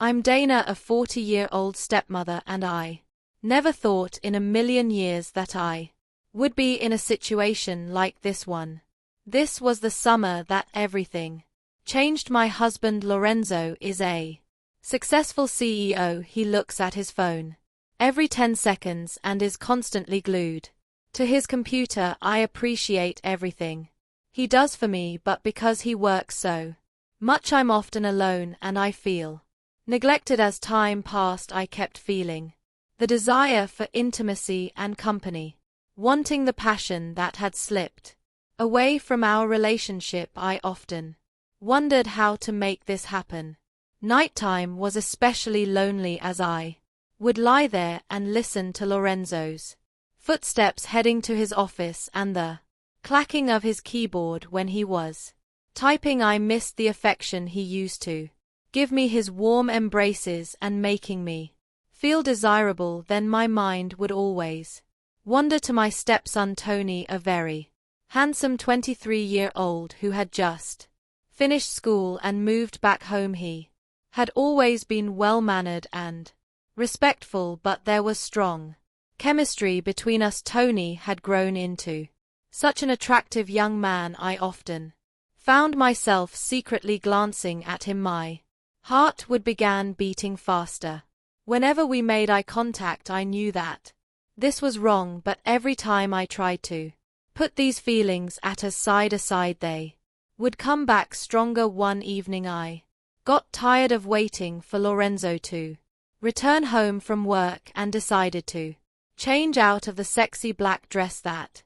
I'm Dana, a 40-year-old stepmother, and I never thought in a million years that I would be in a situation like this one. This was the summer that everything changed. My husband Lorenzo is a successful CEO. He looks at his phone every 10 seconds and is constantly glued to his computer. I appreciate everything he does for me, but because he works so much, I'm often alone and I feel neglected. As time passed, I kept feeling the desire for intimacy and company, wanting the passion that had slipped away from our relationship. I often wondered how to make this happen. Nighttime was especially lonely as I would lie there and listen to Lorenzo's footsteps heading to his office and the clacking of his keyboard when he was typing. I missed the affection he used to give me, his warm embraces and making me feel desirable. Then my mind would always wander to my stepson Tony, a very handsome 23-year-old who had just finished school and moved back home. He had always been well-mannered and respectful, but there was strong chemistry between us. Tony had grown into such an attractive young man. I often found myself secretly glancing at him. My heart would begin beating faster whenever we made eye contact. I knew that this was wrong, but every time I tried to put these feelings aside, they would come back stronger. One evening I got tired of waiting for Lorenzo to return home from work and decided to change out of the sexy black dress that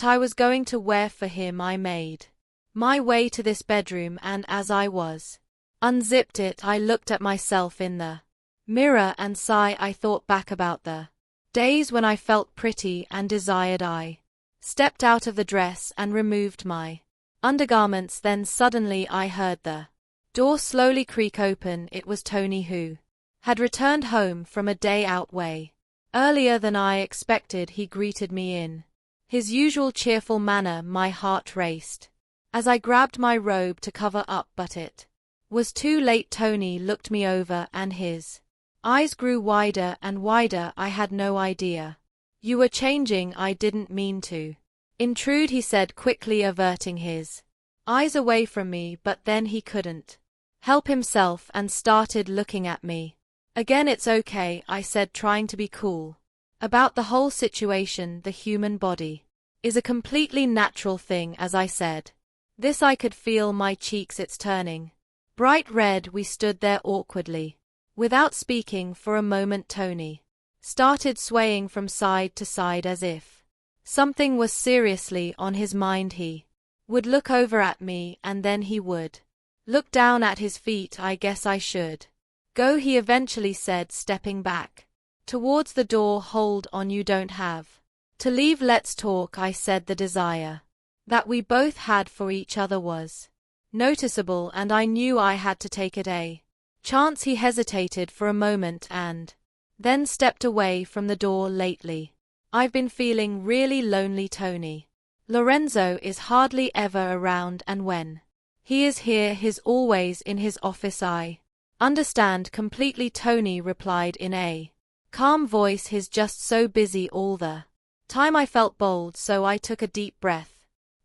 I was going to wear for him. I made my way to this bedroom, and as I was unzipped it, I looked at myself in the mirror and sighed. I thought back about the days when I felt pretty and desired. I stepped out of the dress and removed my undergarments. Then suddenly I heard the door slowly creak open. It was Tony, who had returned home from a day out way earlier than I expected. He greeted me in his usual cheerful manner. My heart raced as I grabbed my robe to cover up, but it was too late. Tony looked me over and his eyes grew wider and wider. I had no idea you were changing. I didn't mean to intrude, he said quickly, averting his eyes away from me, but then he couldn't help himself and started looking at me again. It's okay, I said, trying to be cool about the whole situation. The human body is a completely natural thing. As I said this, I could feel my cheeks, it's turning bright red. We stood there awkwardly, without speaking for a moment. Tony started swaying from side to side as if something was seriously on his mind. He would look over at me and then he would look down at his feet. I guess I should go, he eventually said, stepping back towards the door. Hold on, you don't have to leave, let's talk, I said. The desire that we both had for each other was noticeable, and I knew I had to take it a chance. He hesitated for a moment and then stepped away from the door. Lately, I've been feeling really lonely, Tony. Lorenzo is hardly ever around, and when he is here, he's always in his office. I understand completely, Tony replied in a calm voice. He's just so busy all the time. I felt bold, so I took a deep breath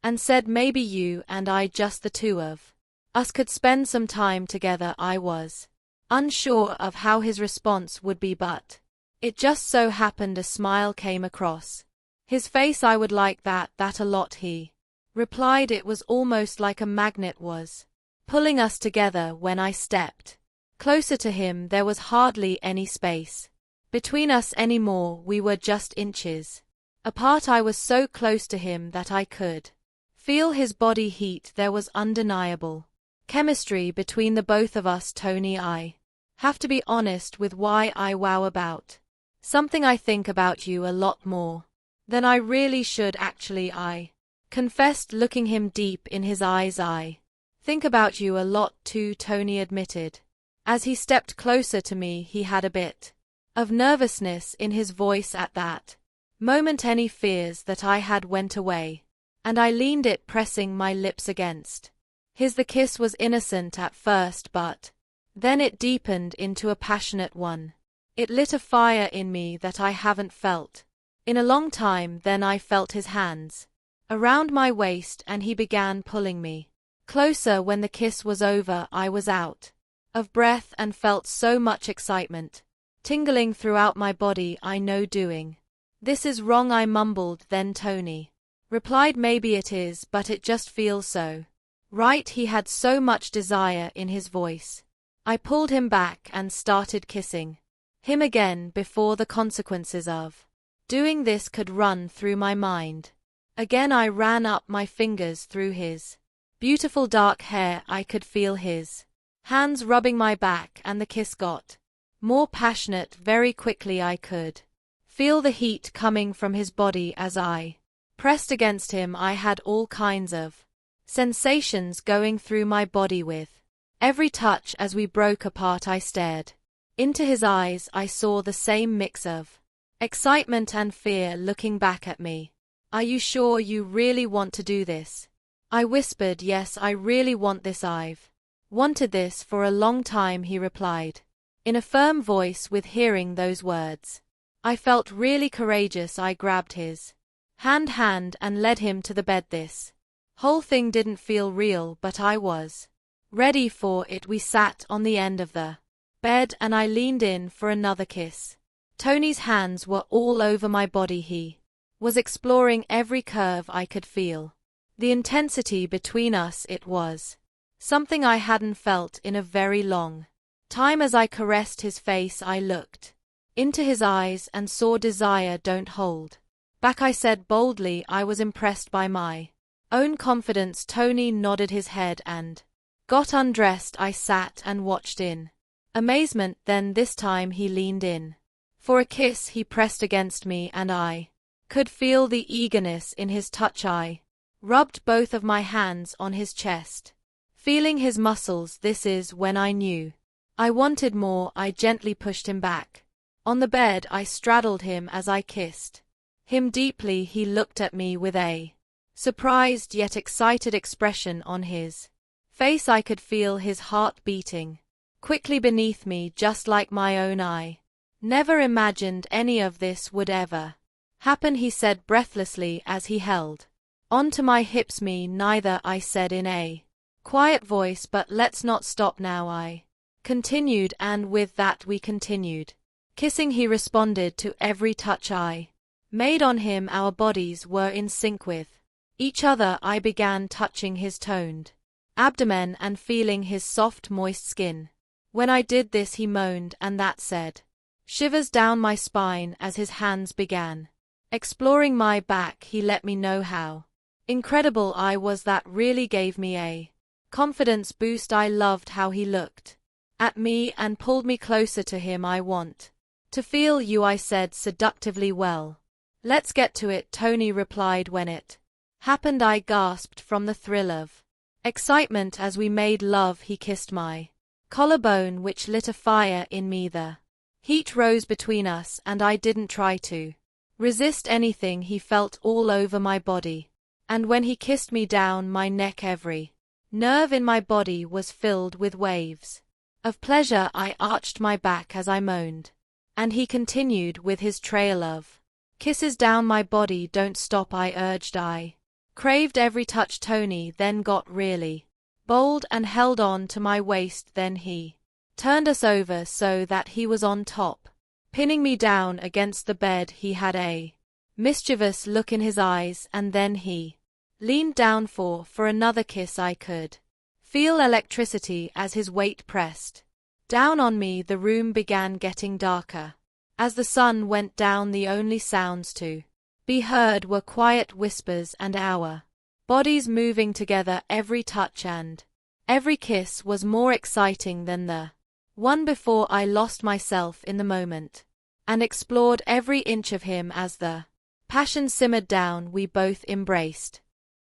and said, maybe you and I, just the two of us, could spend some time together. I was unsure of how his response would be, but it just so happened a smile came across his face. I would like that a lot, he replied. It was almost like a magnet was pulling us together. When I stepped closer to him, there was hardly any space between us anymore. We were just inches apart. I was so close to him that I could feel his body heat. There was undeniable chemistry between the both of us. Tony, I have to be honest with why I wow about something. I think about you a lot more than I really should, actually, I confessed, looking him deep in his eyes. I think about you a lot too, Tony admitted. As he stepped closer to me, he had a bit of nervousness in his voice at that moment. Any fears that I had went away, and I leaned it, pressing my lips against his. The kiss was innocent at first, but Then it deepened into a passionate one. It lit a fire in me that I haven't felt in a long time. Then I felt his hands around my waist and he began pulling me closer. When the kiss was over, I was out of breath and felt so much excitement tingling throughout my body. I know doing this is wrong, I mumbled. Then Tony replied, maybe it is, but it just feels so right. He had so much desire in his voice. I pulled him back and started kissing him again before the consequences of doing this could run through my mind. Again I ran up my fingers through his beautiful dark hair. I could feel his hands rubbing my back and the kiss got more passionate very quickly. I could feel the heat coming from his body as I pressed against him. I had all kinds of sensations going through my body with every touch. As we broke apart, I stared into his eyes. I saw the same mix of excitement and fear looking back at me. Are you sure you really want to do this? I whispered. Yes, I really want this. I've wanted this for a long time, he replied in a firm voice. With hearing those words, I felt really courageous. I grabbed his hand and led him to the bed. This whole thing didn't feel real, but I was ready for it. We sat on the end of the bed and I leaned in for another kiss. Tony's hands were all over my body. He was exploring every curve I could feel. The intensity between us, it was something I hadn't felt in a very long time. As I caressed his face, I looked into his eyes and saw desire. Don't hold back, I said boldly. I was impressed by my own confidence. Tony nodded his head and got undressed. I sat and watched in amazement. Then this time he leaned in for a kiss. He pressed against me and I could feel the eagerness in his touch. I rubbed both of my hands on his chest, feeling his muscles. This is when I knew I wanted more. I gently pushed him back on the bed. I straddled him as I kissed him deeply. He looked at me with a surprised yet excited expression on his face. I could feel his heart beating quickly beneath me, just like my own. I never imagined any of this would ever happen, he said breathlessly as he held onto my hips. Me neither, I said in a quiet voice. But let's not stop now, I continued, and with that we continued kissing. He responded to every touch I made on him. Our bodies were in sync with each other. I began touching his toned abdomen and feeling his soft, moist skin. When I did this, he moaned, and that sent shivers down my spine. As his hands began exploring my back, he let me know how incredible I was. That really gave me a confidence boost. I loved how he looked at me and pulled me closer to him. I want to feel you, I said seductively. Well, let's get to it, Tony replied. When it happened, I gasped from the thrill of excitement. As we made love, he kissed my collarbone, which lit a fire in me. The heat rose between us, and I didn't try to resist anything. He felt all over my body, and when he kissed me down my neck, every nerve in my body was filled with waves of pleasure. I arched my back as I moaned, and he continued with his trail of kisses down my body. Don't stop, I urged. I craved every touch. Tony then got really bold and held on to my waist. Then he turned us over so that he was on top, pinning me down against the bed. He had a mischievous look in his eyes, and then he leaned down for another kiss. I could feel electricity as his weight pressed down on me. The room began getting darker. As the sun went down, the only sounds to be heard were quiet whispers and our bodies moving together. Every touch and every kiss was more exciting than the one before. I lost myself in the moment and explored every inch of him. As the passion simmered down, we both embraced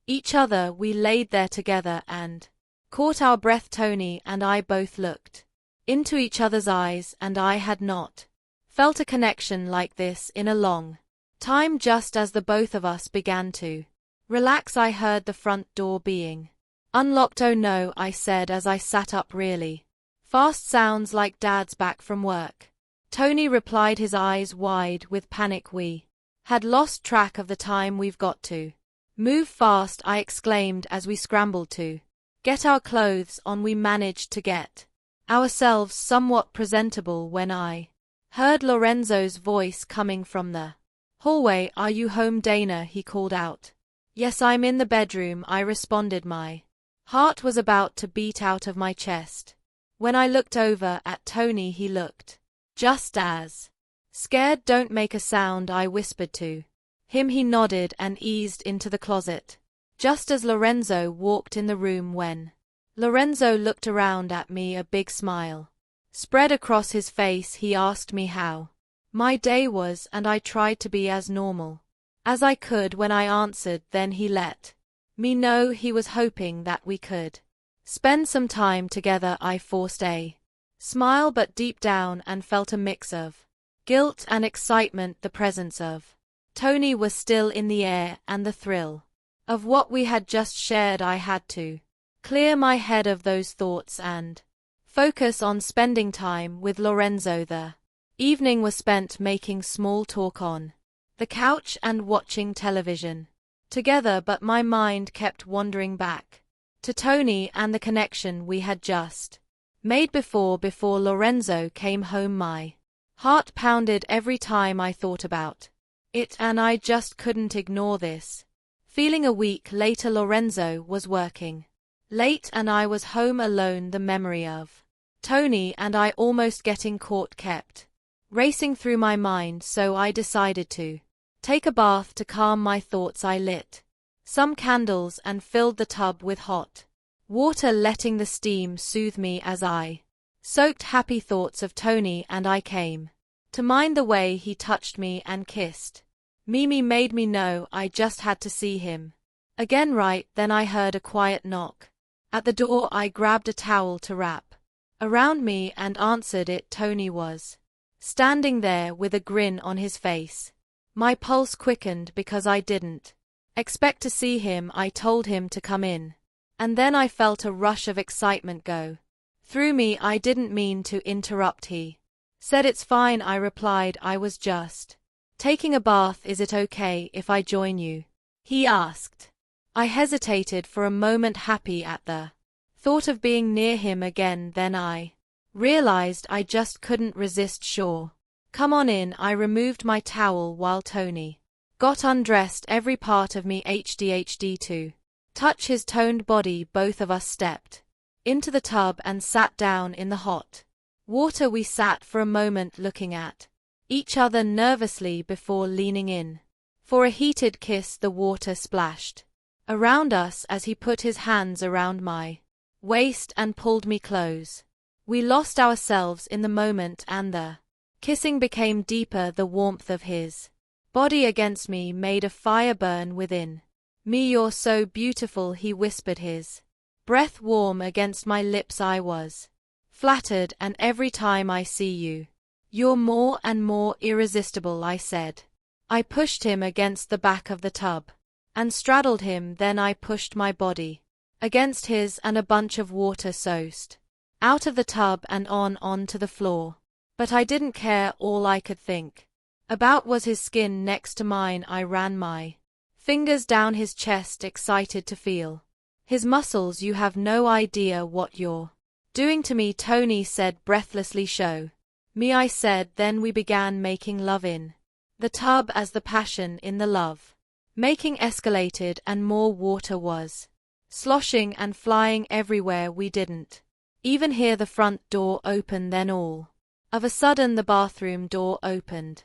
each other. We laid there together and caught our breath. Tony and I both looked into each other's eyes, and I had not felt a connection like this in a long time. Just as the both of us began to relax, I heard the front door being unlocked. Oh no, I said as I sat up, really Fast sounds like Dad's back from work. Tony replied, his eyes wide with panic. We had lost track of the time. We've got to move fast, I exclaimed as we scrambled to get our clothes on. We managed to get ourselves somewhat presentable when I heard Lorenzo's voice coming from the hallway. Are you home, Dana? He called out. Yes, I'm in the bedroom, I responded. My heart was about to beat out of my chest. When I looked over at Tony, he looked just as scared. Don't make a sound, I whispered to him. He nodded and eased into the closet just as Lorenzo walked in the room. When Lorenzo looked around at me, a big smile spread across his face. He asked me how my day was, and I tried to be as normal as I could when I answered. Then he let me know he was hoping that we could spend some time together. I forced a smile, but deep down and felt a mix of guilt and excitement. The presence of Tony was still in the air, and the thrill of what we had just shared. I had to clear my head of those thoughts and focus on spending time with Lorenzo. The evening was spent making small talk on the couch and watching television together, but my mind kept wandering back to Tony and the connection we had just made before Lorenzo came home. My heart pounded every time I thought about it, and I just couldn't ignore this feeling. A week later, Lorenzo was working late and I was home alone. The memory of Tony and I almost getting caught kept racing through my mind, so I decided to take a bath to calm my thoughts. I lit some candles and filled the tub with hot water, letting the steam soothe me as I soaked. Happy thoughts of Tony and I came to mind. The way he touched me and kissed Mimi made me know I just had to see him again. Right then I heard a quiet knock at the door. I grabbed a towel to wrap around me and answered it. Tony was standing there with a grin on his face. My pulse quickened because I didn't expect to see him. I told him to come in, and then I felt a rush of excitement go through me. I didn't mean to interrupt. He said, "It's fine," I replied. "I was just taking a bath. Is it okay if I join you?" he asked. I hesitated for a moment, happy at the thought of being near him again. Then I realized I just couldn't resist. "Sure. Come on in." I removed my towel while Tony got undressed, every part of me HDHD to touch his toned body. Both of us stepped into the tub and sat down in the hot water. We sat for a moment looking at each other nervously before leaning in for a heated kiss. The water splashed around us as he put his hands around my waist and pulled me close. We lost ourselves in the moment and the kissing became deeper. The warmth of his body against me made a fire burn within me. "You're so beautiful," he whispered, his breath warm against my lips. I was flattered, "and every time I see you, you're more and more irresistible," I said. I pushed him against the back of the tub and straddled him. Then I pushed my body against his, and a bunch of water soused out of the tub and onto the floor. But I didn't care. All I could think about was his skin next to mine. I ran my fingers down his chest, excited to feel his muscles. "You have no idea what you're doing to me," Tony said breathlessly. "Show me," I said. Then we began making love in the tub as the passion in the love making escalated and more water was sloshing and flying everywhere. We didn't even hear the front door open. Then all of a sudden the bathroom door opened.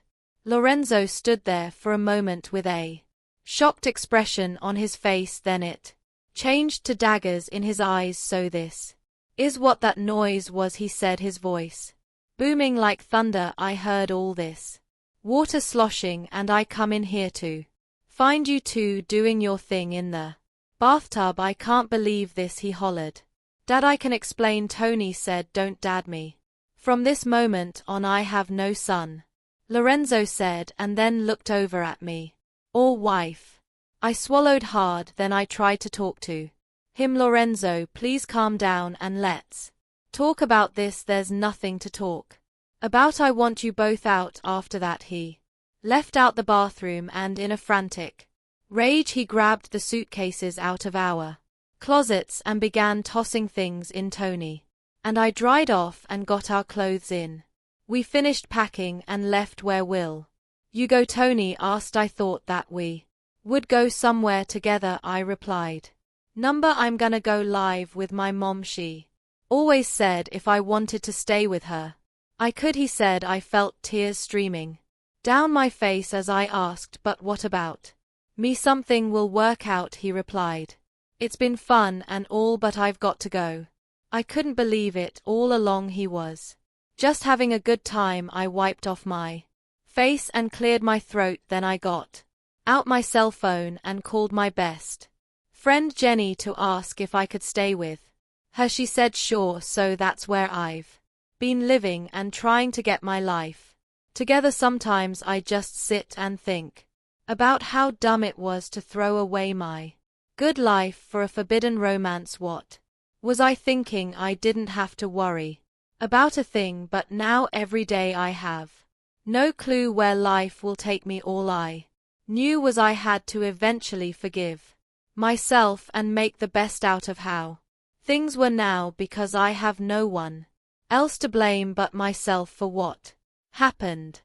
Lorenzo stood there for a moment with a shocked expression on his face. Then it changed to daggers in his eyes. "So this is what that noise was," he said, his voice booming like thunder. "I heard all this water sloshing, and I come in here to find you two doing your thing in the bathtub. I can't believe this," he hollered. "Dad, I can explain," Tony said. "Don't dad me. From this moment on I have no son," Lorenzo said, and then looked over at me. "Or wife." I swallowed hard. Then I tried to talk to him. "Lorenzo, please calm down and let's Talk about this, there's nothing to talk about. I want you both out. After that he left out the bathroom and in a frantic rage he grabbed the suitcases out of our closets and began tossing things in. Tony and I dried off and got our clothes in. We finished packing and left. Where will you go? Tony asked. I thought that we would go somewhere together, I replied. I'm gonna go live with my mom. She always said if I wanted to stay with her, I could, he said. I felt tears streaming down my face as I asked, but what about me? Something will work out, he replied. It's been fun and all, but I've got to go. I couldn't believe it. All along he was just having a good time. I wiped off my face and cleared my throat. Then I got out my cell phone and called my best friend Jenny to ask if I could stay with her. She said sure, so that's where I've been living and trying to get my life together. Sometimes I just sit and think about how dumb it was to throw away my good life for a forbidden romance. What was I thinking? I didn't have to worry about a thing, but now every day I have no clue where life will take me. All I knew was I had to eventually forgive myself and make the best out of how things were now, because I have no one else to blame but myself for what happened.